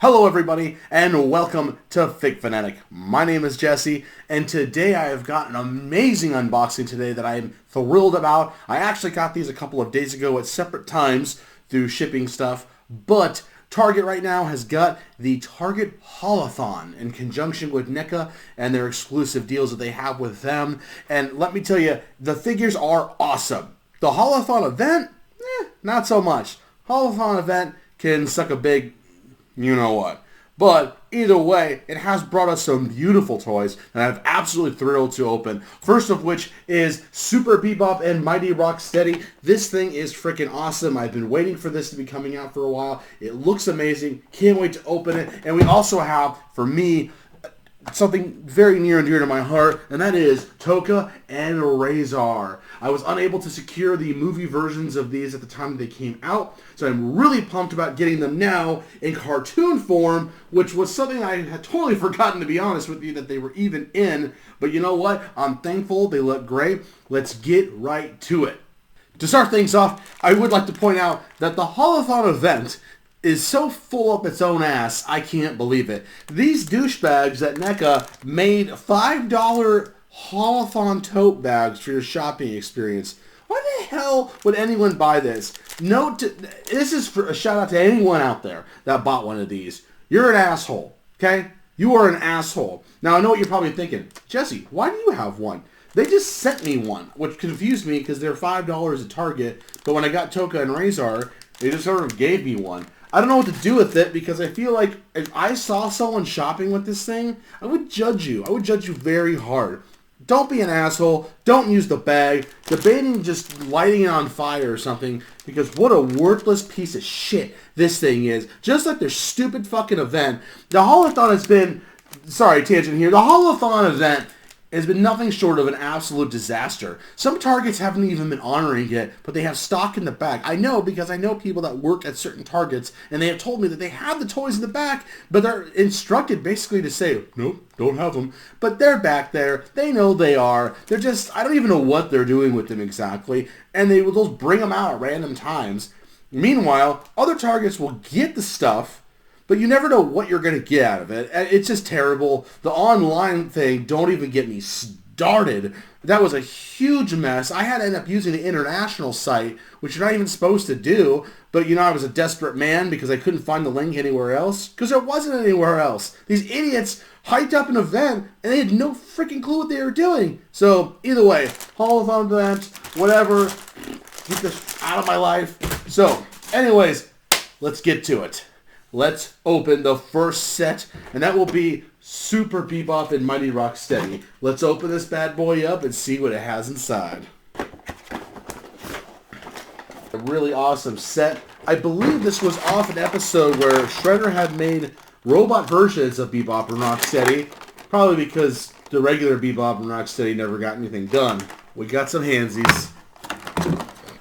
Hello everybody, and welcome to Fig Fanatic. My name is Jesse, and today I have got an amazing unboxing today that I am thrilled about. I actually got these a couple of days ago at separate times through shipping stuff, but Target right now has got the Target Haulathon in conjunction with NECA and their exclusive deals that they have with them. And let me tell you, the figures are awesome. The Haulathon event, not so much. Haulathon event can suck a big you know what. But either way, it has brought us some beautiful toys that I'm absolutely thrilled to open. First of which is Super Bebop and Mighty Rocksteady. This thing is freaking awesome. I've been waiting for this to be coming out for a while. It looks amazing. Can't wait to open it. And we also have, for me, something very near and dear to my heart, and that is Toka and Razor. I was unable to secure the movie versions of these at the time they came out, so I'm really pumped about getting them now in cartoon form, which was something I had totally forgotten, to be honest with you, that they were even in. But you know what? I'm thankful. They look great. Let's get right to it. To start things off, I would like to point out that the Haulathon event is so full up its own ass, I can't believe it. These douchebags at NECA made $5 Haulathon tote bags for your shopping experience. Why the hell would anyone buy this? This is for a shout out to anyone out there that bought one of these. You're an asshole, okay? You are an asshole. Now, I know what you're probably thinking. Jesse, why do you have one? They just sent me one, which confused me because they're $5 at Target, but when I got Toka and Razor, they just sort of gave me one. I don't know what to do with it because I feel like if I saw someone shopping with this thing, I would judge you. I would judge you very hard. Don't be an asshole. Don't use the bag. Debating just lighting it on fire or something, because what a worthless piece of shit this thing is. Just like their stupid fucking event. The Haulathon has been, sorry, tangent here. The Haulathon event has been nothing short of an absolute disaster. Some Targets haven't even been honoring it, but they have stock in the back. I know because I know people that work at certain Targets, and they have told me that they have the toys in the back, but they're instructed basically to say, nope, don't have them. But they're back there. They know they are. They're just, I don't even know what they're doing with them exactly, and they will just bring them out at random times. Meanwhile, other Targets will get the stuff, but you never know what you're going to get out of it. It's just terrible. The online thing, don't even get me started. That was a huge mess. I had to end up using the international site, which you're not even supposed to do. But, you know, I was a desperate man because I couldn't find the link anywhere else. Because there wasn't anywhere else. These idiots hyped up an event, and they had no freaking clue what they were doing. So, either way, Haulathon event, whatever. Get this out of my life. So, anyways, let's get to it. Let's open the first set, and that will be Super Bebop and Mighty Rocksteady. Let's open this bad boy up and see what it has inside. A really awesome set. I believe this was off an episode where Shredder had made robot versions of Bebop and Rocksteady, probably because the regular Bebop and Rocksteady never got anything done. We got some handsies.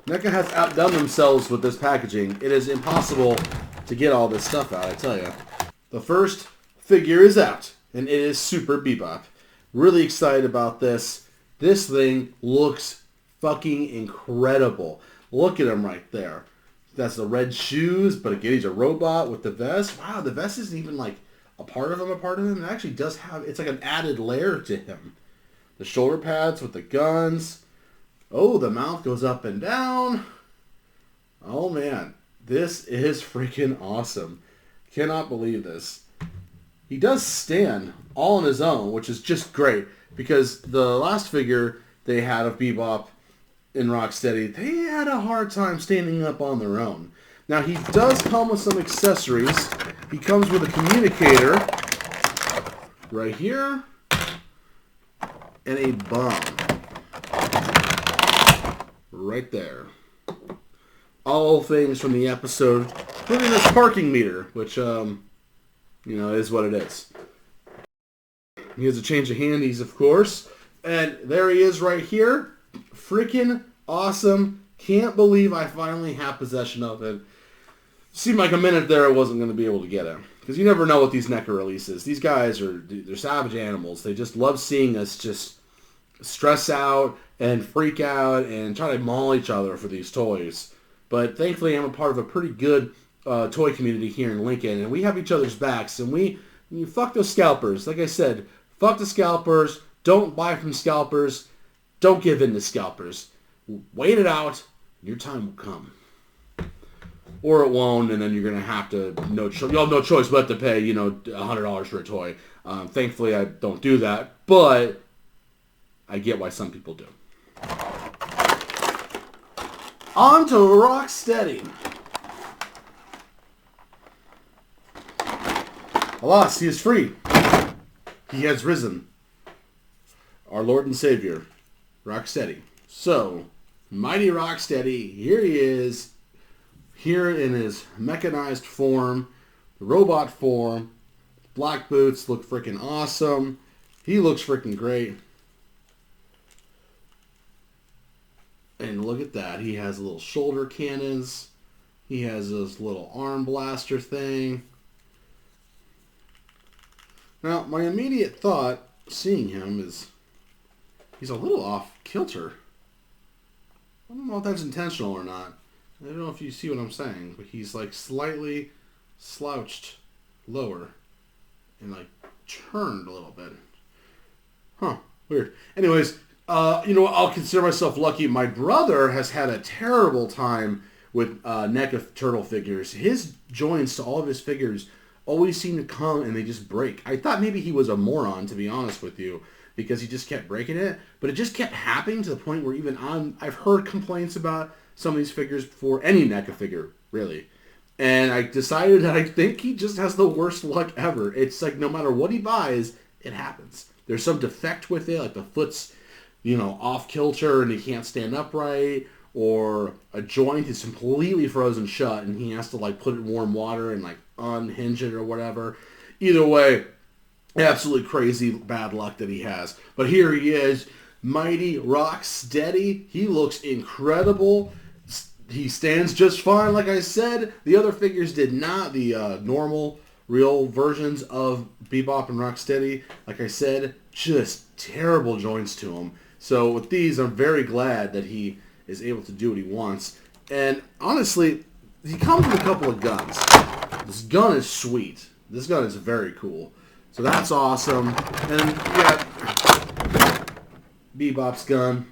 NECA has outdone themselves with this packaging. It is impossible to get all this stuff out, I tell you. The first figure is out, and it is Super Bebop. Really excited about this. This thing looks fucking incredible. Look at him right there. That's the red shoes, but again, he's a robot with the vest. Wow, the vest isn't even like a part of him. It actually does have, it's like an added layer to him. The shoulder pads with the guns. Oh, the mouth goes up and down. Oh man. This is freaking awesome. Cannot believe this. He does stand all on his own, which is just great, because the last figure they had of Bebop and Rocksteady, they had a hard time standing up on their own. Now, he does come with some accessories. He comes with a communicator right here and a bomb right there. All things from the episode, including this parking meter, which, is what it is. He has a change of handies, of course. And there he is right here. Freaking awesome. Can't believe I finally have possession of it. Seemed like a minute there I wasn't going to be able to get him. Because you never know what these NECA releases. These guys they're savage animals. They just love seeing us just stress out and freak out and try to maul each other for these toys. But thankfully, I'm a part of a pretty good toy community here in Lincoln, and we have each other's backs, and you fuck those scalpers. Like I said, fuck the scalpers. Don't buy from scalpers. Don't give in to scalpers. Wait it out. Your time will come. Or it won't, and then you're going to have to, you'll have no choice but to pay, $100 for a toy. Thankfully, I don't do that, but I get why some people do. On to Rocksteady. Alas, he is free. He has risen. Our Lord and Savior, Rocksteady. So, mighty Rocksteady, here he is, here in his mechanized form, robot form. Black boots look freaking awesome. He looks freaking great. And look at that. He has little shoulder cannons. He has this little arm blaster thing. Now, my immediate thought, seeing him, is he's a little off kilter. I don't know if that's intentional or not. I don't know if you see what I'm saying, but he's like slightly slouched lower and like turned a little bit. Huh, weird. Anyways, I'll consider myself lucky. My brother has had a terrible time with NECA turtle figures. His joints to all of his figures always seem to come and they just break. I thought maybe he was a moron, to be honest with you, because he just kept breaking it. But it just kept happening to the point where even I've heard complaints about some of these figures for any NECA figure, really. And I decided that I think he just has the worst luck ever. It's like no matter what he buys, it happens. There's some defect with it, like the foot's, off kilter and he can't stand upright, or a joint is completely frozen shut and he has to like put it in warm water and like unhinge it or whatever. Either way, absolutely crazy bad luck that he has. But here he is, mighty Rocksteady. He looks incredible. He stands just fine, like I said. The other figures did not. The normal, real versions of Bebop and Rocksteady, like I said, just terrible joints to him. So with these, I'm very glad that he is able to do what he wants. And honestly, he comes with a couple of guns. This gun is sweet. This gun is very cool. So that's awesome. And yeah, Bebop's gun,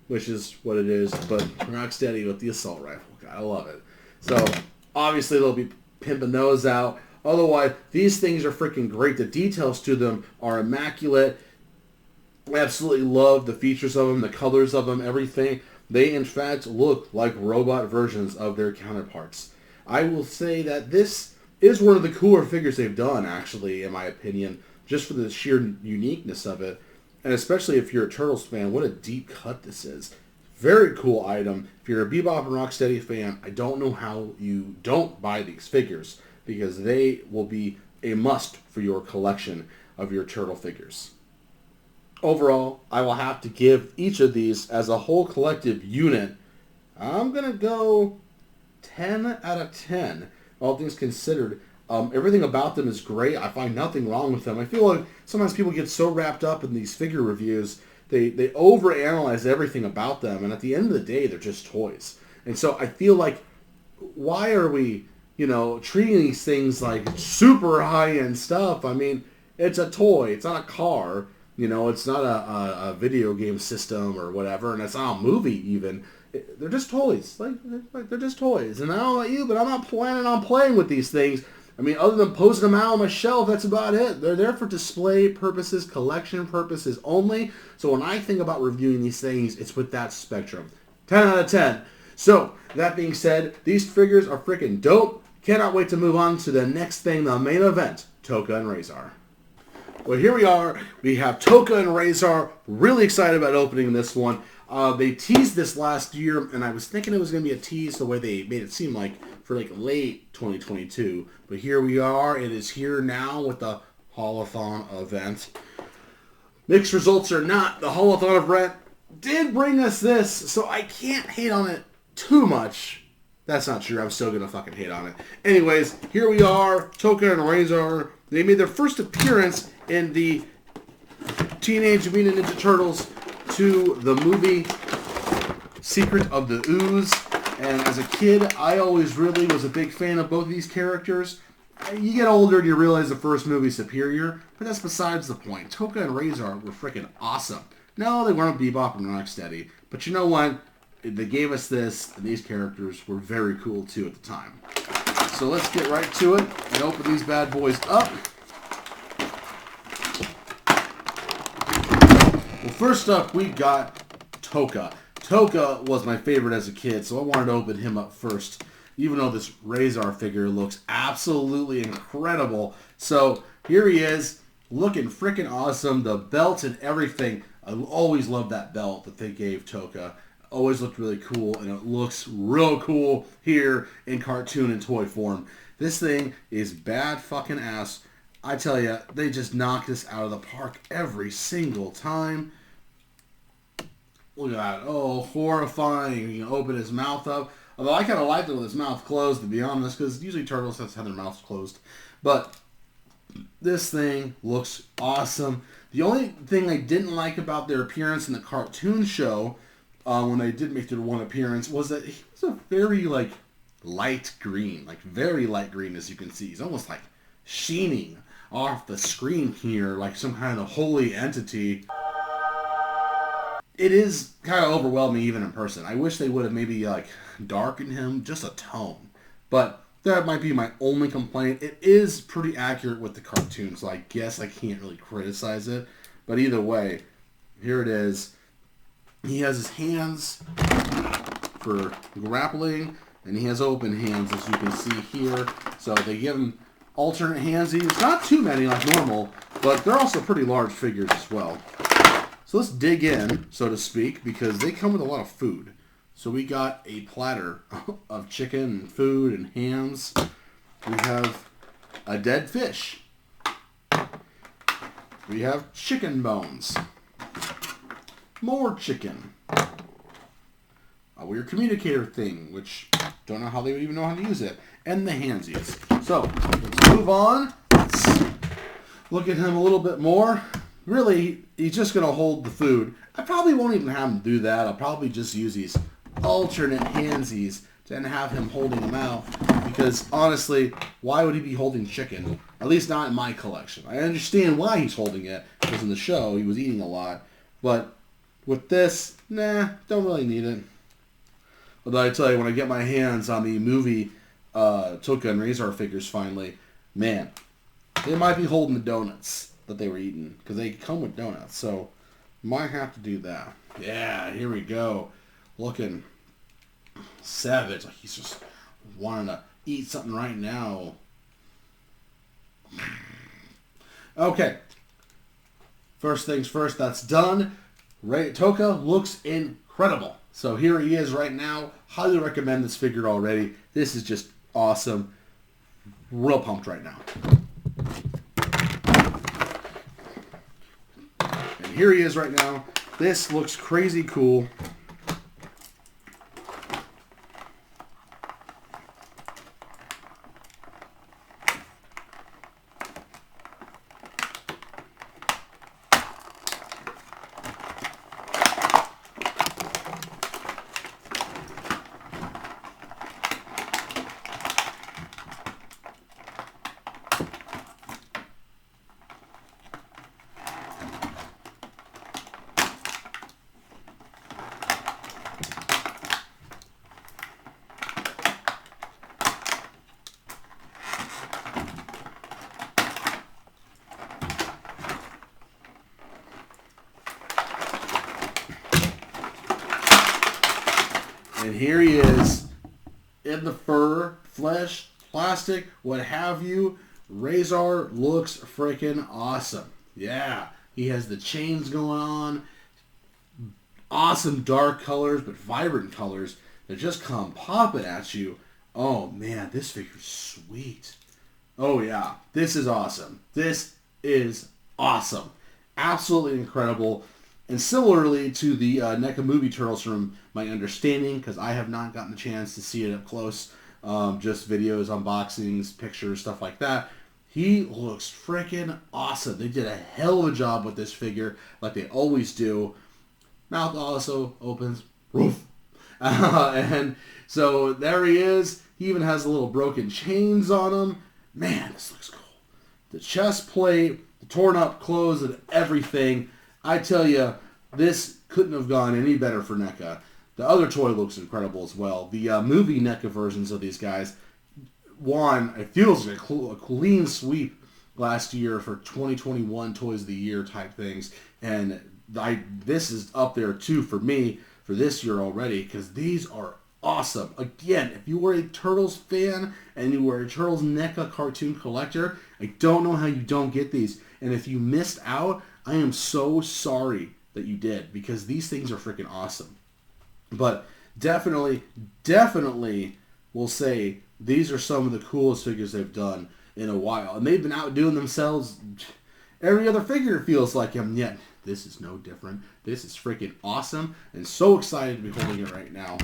which is what it is, but Rocksteady with the assault rifle. God, I love it. So obviously they'll be pimping those out. Otherwise, these things are freaking great. The details to them are immaculate. I absolutely love the features of them, the colors of them, everything. They, in fact, look like robot versions of their counterparts. I will say that this is one of the cooler figures they've done, actually, in my opinion, just for the sheer uniqueness of it. And especially if you're a Turtles fan, what a deep cut this is. Very cool item. If you're a Bebop and Rocksteady fan, I don't know how you don't buy these figures, because they will be a must for your collection of your Turtle figures. Overall, I will have to give each of these as a whole collective unit, I'm going to go 10 out of 10, all things considered. Everything about them is great. I find nothing wrong with them. I feel like sometimes people get so wrapped up in these figure reviews, they overanalyze everything about them, and at the end of the day, they're just toys. And so I feel like, why are we, treating these things like super high-end stuff? I mean, it's a toy. It's not a car. It's not a video game system or whatever, and it's not a movie even. They're just toys. Like they're just toys. And I don't know about you, but I'm not planning on playing with these things. I mean, other than posing them out on my shelf, that's about it. They're there for display purposes, collection purposes only. So when I think about reviewing these things, it's with that spectrum. 10 out of 10. So, that being said, these figures are freaking dope. Cannot wait to move on to the next thing, the main event, Toka and Razor. Well, here we are. We have Toka and Razor. Really excited about opening this one. They teased this last year, and I was thinking it was going to be a tease the way they made it seem like for like late 2022. But here we are. It is here now with the Haulathon event. Mixed results or not, the Haulathon event did bring us this, so I can't hate on it too much. That's not true. I'm still going to fucking hate on it. Anyways, here we are. Toka and Razor. They made their first appearance in the Teenage Mutant Ninja Turtles to the movie Secret of the Ooze. And as a kid, I always really was a big fan of both of these characters. You get older and you realize the first movie's superior, but that's besides the point. Toka and Razor were freaking awesome. No, they weren't Bebop and Rocksteady, but you know what? They gave us this, and these characters were very cool too at the time. So let's get right to it and open these bad boys up. Well, first up, we got Toka. Toka was my favorite as a kid, so I wanted to open him up first, even though this Razor figure looks absolutely incredible. So here he is, looking freaking awesome. The belt and everything. I always loved that belt that they gave Toka. Always looked really cool, and it looks real cool here in cartoon and toy form. This thing is bad fucking ass. I tell you, they just knock this out of the park every single time. Look at that. Oh, horrifying. You can open his mouth up. Although I kind of liked it with his mouth closed, to be honest, because usually turtles have their mouths closed. But this thing looks awesome. The only thing I didn't like about their appearance in the cartoon show, when they did make their one appearance, was that he was a very, light green. Very light green, as you can see. He's almost, sheening off the screen here, like some kind of holy entity. It is kind of overwhelming even in person. I wish they would have maybe, darkened him just a tone. But that might be my only complaint. It is pretty accurate with the cartoon, so I guess I can't really criticize it. But either way, here it is. He has his hands for grappling, and he has open hands, as you can see here. So they give him alternate handsies. Not too many like normal, but they're also pretty large figures as well. So let's dig in, so to speak, because they come with a lot of food. So we got a platter of chicken and food and hams. We have a dead fish. We have chicken bones. More chicken. A weird communicator thing, which don't know how they would even know how to use it. And the handsies. So, let's move on. Let's look at him a little bit more. Really, he's just going to hold the food. I probably won't even have him do that. I'll probably just use these alternate handsies to have him holding them out. Because, honestly, why would he be holding chicken? At least not in my collection. I understand why he's holding it, because in the show he was eating a lot. But with this, nah, don't really need it. Although I tell you, when I get my hands on the movie Toka and Razor figures finally, man, they might be holding the donuts that they were eating, because they come with donuts, so might have to do that. Yeah, here we go. Looking savage, like he's just wanting to eat something right now. Okay, first things first, that's done. Toka looks incredible. So here he is right now. Highly recommend this figure already. This is just awesome. Real pumped right now. And here he is right now. This looks crazy cool. And here he is in the fur, flesh, plastic, what have you. Razor looks freaking awesome. Yeah, he has the chains going on. Awesome dark colors, but vibrant colors that just come popping at you. Oh man, this figure's sweet. Oh yeah, this is awesome. This is awesome. Absolutely incredible. And similarly to the NECA movie Turtles, from my understanding, because I have not gotten the chance to see it up close, just videos, unboxings, pictures, stuff like that, he looks freaking awesome. They did a hell of a job with this figure, like they always do. Mouth also opens. Roof. And so there he is. He even has the little broken chains on him. Man, this looks cool. The chest plate, the torn up clothes, and everything. I tell you, this couldn't have gone any better for NECA. The other toy looks incredible as well. The movie NECA versions of these guys won, it feels like a clean sweep last year for 2021 Toys of the Year type things. And this is up there too for me for this year already, because these are awesome. Again, if you were a Turtles fan and you were a Turtles NECA cartoon collector, I don't know how you don't get these. And if you missed out, I am so sorry that you did, because these things are freaking awesome. But definitely will say these are some of the coolest figures they've done in a while. And they've been outdoing themselves every other figure, it feels like. And yet, this is no different. This is freaking awesome. And so excited to be holding it right now.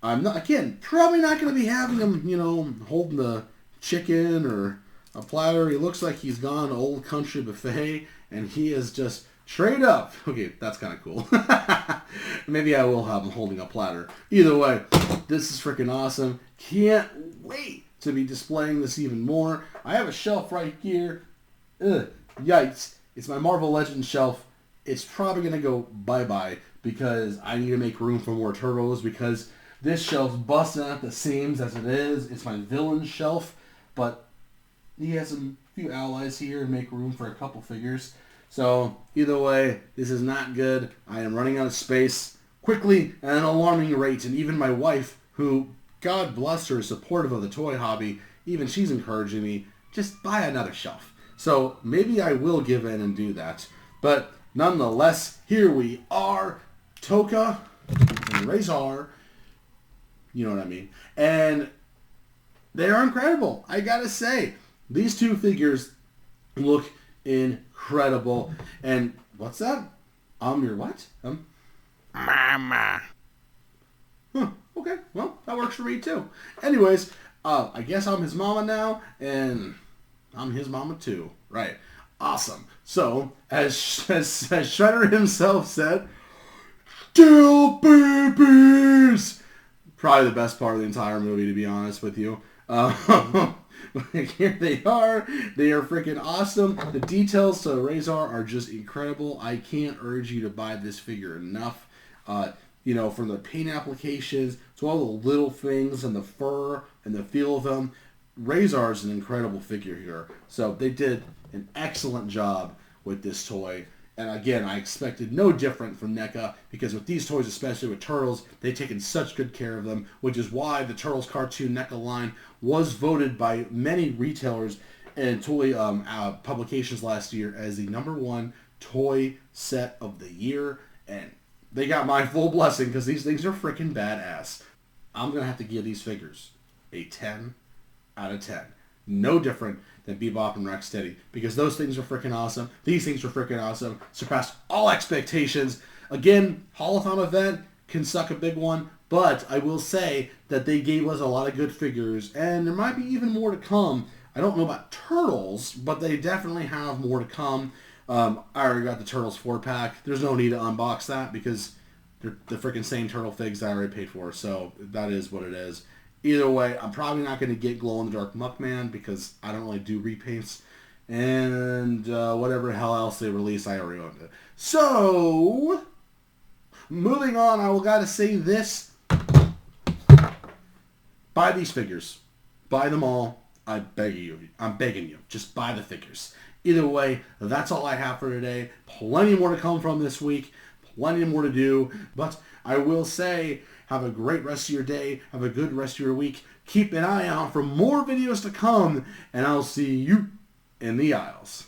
I'm not, again, probably not going to be having him, you know, holding the chicken or a platter. He looks like he's gone to Old Country Buffet, and he is just straight up. Okay, that's kind of cool. Maybe I will have him holding a platter. Either way, this is freaking awesome. Can't wait to be displaying this even more. I have a shelf right here. Ugh, yikes. It's my Marvel Legends shelf. It's probably going to go bye-bye because I need to make room for more Turtles, because this shelf's busting at the seams as it is. It's my villain shelf, but he has a few allies here and make room for a couple figures. So either way, this is not good. I am running out of space quickly at an alarming rate, and even my wife, who, God bless her, is supportive of the toy hobby, even she's encouraging me, just buy another shelf. So maybe I will give in and do that. But nonetheless, here we are, Toka and Razor. You know what I mean. And they are incredible. I gotta say, these two figures look incredible. And what's that? Your what? Mama. Huh, okay, well, that works for me too. Anyways, I guess I'm his mama now, and I'm his mama too. Right. Awesome. So, as Shredder himself said, "Still babies!" Probably the best part of the entire movie, to be honest with you. Here they are. They are freaking awesome. The details to Razor are just incredible. I can't urge you to buy this figure enough. You know, from the paint applications to all the little things and the fur and the feel of them, Razor is an incredible figure here. So they did an excellent job with this toy. And again, I expected no different from NECA, because with these toys, especially with Turtles, they've taken such good care of them, which is why the Turtles cartoon NECA line was voted by many retailers and toy publications last year as the #1 toy set of the year. And they got my full blessing, because these things are freaking badass. I'm going to have to give these figures a 10 out of 10. No different than Bebop and Rocksteady, because those things are freaking awesome. These things are freaking awesome. Surpassed all expectations. Again, Haulathon event can suck a big one, but I will say that they gave us a lot of good figures, and there might be even more to come. I don't know about Turtles, but they definitely have more to come. I already got the Turtles 4-pack. There's no need to unbox that, because they're the freaking same Turtle figs that I already paid for, so that is what it is. Either way, I'm probably not going to get glow-in-the-dark Muckman, because I don't really do repaints. And whatever hell else they release, I already owned it. So, moving on, I will gotta say this. Buy these figures. Buy them all. I'm begging you. Just buy the figures. Either way, that's all I have for today. Plenty more to come from this week. Plenty more to do. But I will say, have a great rest of your day. Have a good rest of your week. Keep an eye out for more videos to come. And I'll see you in the aisles.